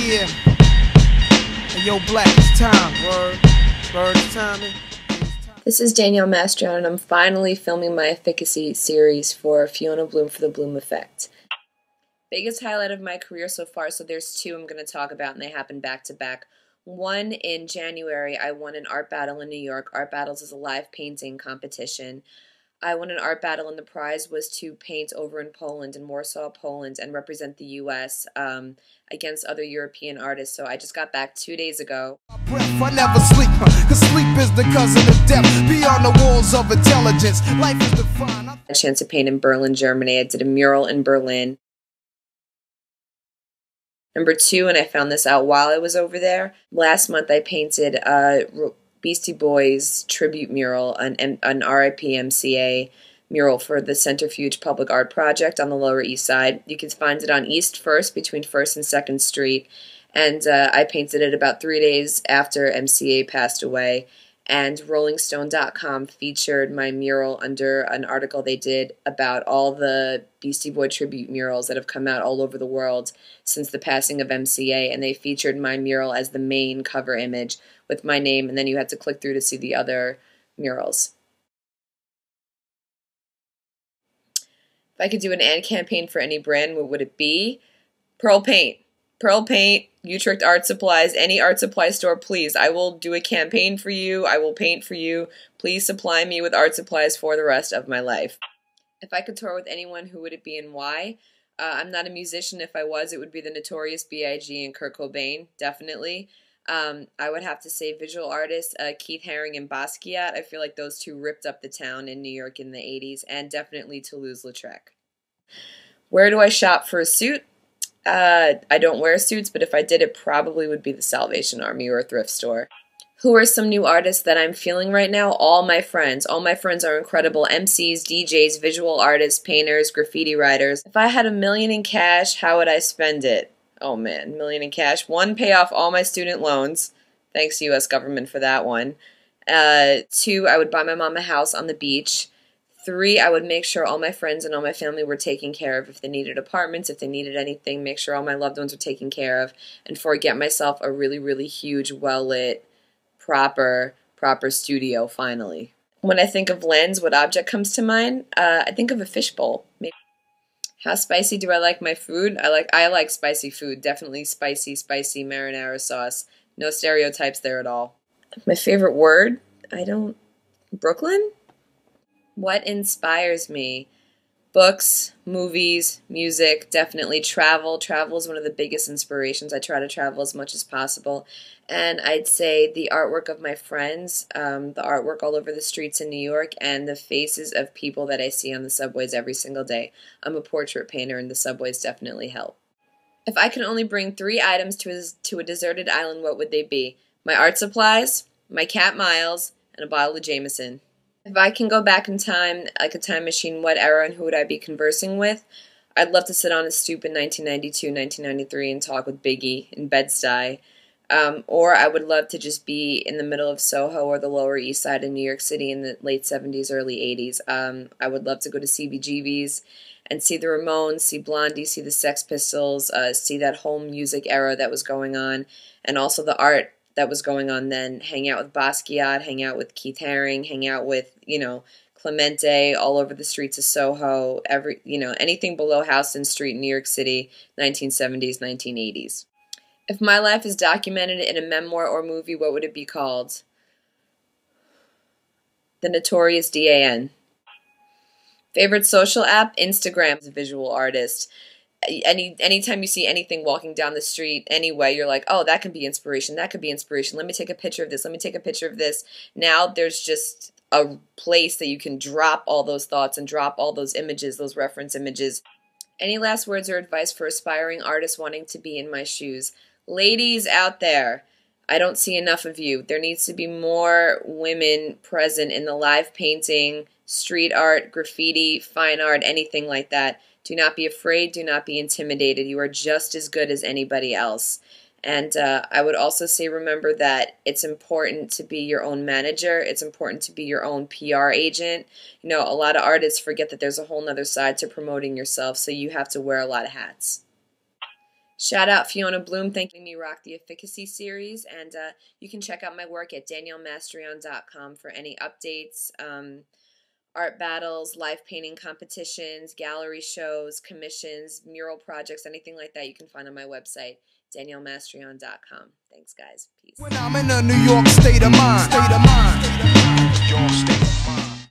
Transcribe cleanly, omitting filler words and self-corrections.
Yeah. Hey, yo, Black, it's time. Word, it's time. This is Danielle Mastrion, and I'm finally filming my Efficacy series for Fiona Bloom for the Bloom Effect. Biggest highlight of my career so far, so there's two I'm going to talk about, and they happen back to back. One, in January, I won an art battle in New York. Art Battles is a live painting competition. I won an art battle, and the prize was to paint over in Poland, in Warsaw, Poland, and represent the U.S. Against other European artists. So I just got back 2 days ago. I never sleep, cause sleep is the cousin of death. Beyond the walls of intelligence, life is defined. A chance to paint in Berlin, Germany. I did a mural in Berlin. Number two, and I found this out while I was over there, last month I painted a Beastie Boys tribute mural, an RIP MCA mural for the Center-Fuge Public Art project on the Lower East Side. You can find it on East 1st, between 1st and 2nd Street, and I painted it about 3 days after MCA passed away, and RollingStone.com featured my mural under an article they did about all the Beastie Boy tribute murals that have come out all over the world since the passing of MCA, and they featured my mural as the main cover image with my name, and then you had to click through to see the other murals. If I could do an ad campaign for any brand, what would it be? Pearl Paint. Pearl Paint, Utrecht Art Supplies, any art supply store, please. I will do a campaign for you. I will paint for you. Please supply me with art supplies for the rest of my life. If I could tour with anyone, who would it be and why? I'm not a musician. If I was, it would be the Notorious B.I.G. and Kurt Cobain, definitely. I would have to say visual artists, Keith Haring and Basquiat. I feel like those two ripped up the town in New York in the 80s, and definitely Toulouse-Lautrec. Where do I shop for a suit? I don't wear suits, but if I did, it probably would be the Salvation Army or a thrift store. Who are some new artists that I'm feeling right now? All my friends. All my friends are incredible MCs, DJs, visual artists, painters, graffiti writers. If I had $1 million in cash, how would I spend it? Oh man, $1 million in cash. One, pay off all my student loans. Thanks, U.S. government, for that one. Two, I would buy my mom a house on the beach. Three, I would make sure all my friends and all my family were taken care of. If they needed apartments, if they needed anything, make sure all my loved ones were taken care of. And four, get myself a really, really huge, well-lit, proper studio, finally. When I think of lens, what object comes to mind? I think of a fishbowl. Maybe. How spicy do I like my food? I like spicy food. Definitely spicy marinara sauce. No stereotypes there at all. My favorite word? Brooklyn? What inspires me? Books, movies, music, definitely travel. Travel is one of the biggest inspirations. I try to travel as much as possible. And I'd say the artwork of my friends, the artwork all over the streets in New York, and the faces of people that I see on the subways every single day. I'm a portrait painter, and the subways definitely help. If I could only bring 3 items to a deserted island, what would they be? My art supplies, my cat Miles, and a bottle of Jameson. If I can go back in time, like a time machine, what era and who would I be conversing with? I'd love to sit on a stoop in 1992, 1993 and talk with Biggie in Bed-Stuy. Or I would love to just be in the middle of Soho or the Lower East Side in New York City in the late 70s, early 80s. I would love to go to CBGB's and see the Ramones, see Blondie, see the Sex Pistols, see that whole music era that was going on, and also the art that was going on then. Hang out with Basquiat, hang out with Keith Haring, hang out with, Clemente all over the streets of Soho, anything below Houston Street in New York City, 1970s, 1980s. If my life is documented in a memoir or movie, what would it be called? The Notorious DAN. Favorite social app? Instagram. As a visual artist, anytime you see anything walking down the street anyway, you're like, oh, that could be inspiration. That could be inspiration. Let me take a picture of this. Let me take a picture of this. Now there's just a place that you can drop all those thoughts and drop all those images, those reference images. Any last words or advice for aspiring artists wanting to be in my shoes? Ladies out there, I don't see enough of you. There needs to be more women present in the live painting, street art, graffiti, fine art, anything like that. Do not be afraid. Do not be intimidated. You are just as good as anybody else. And I would also say, remember that it's important to be your own manager. It's important to be your own PR agent. A lot of artists forget that there's a whole nother side to promoting yourself, so you have to wear a lot of hats. Shout out Fiona Bloom, thanking me rock the Efficacy series, and you can check out my work at daniellemastrion.com for any updates, art battles, live painting competitions, gallery shows, commissions, mural projects, anything like that you can find on my website, daniellemastrion.com. Thanks, guys. Peace. When I'm in a New York state of mind, New York state.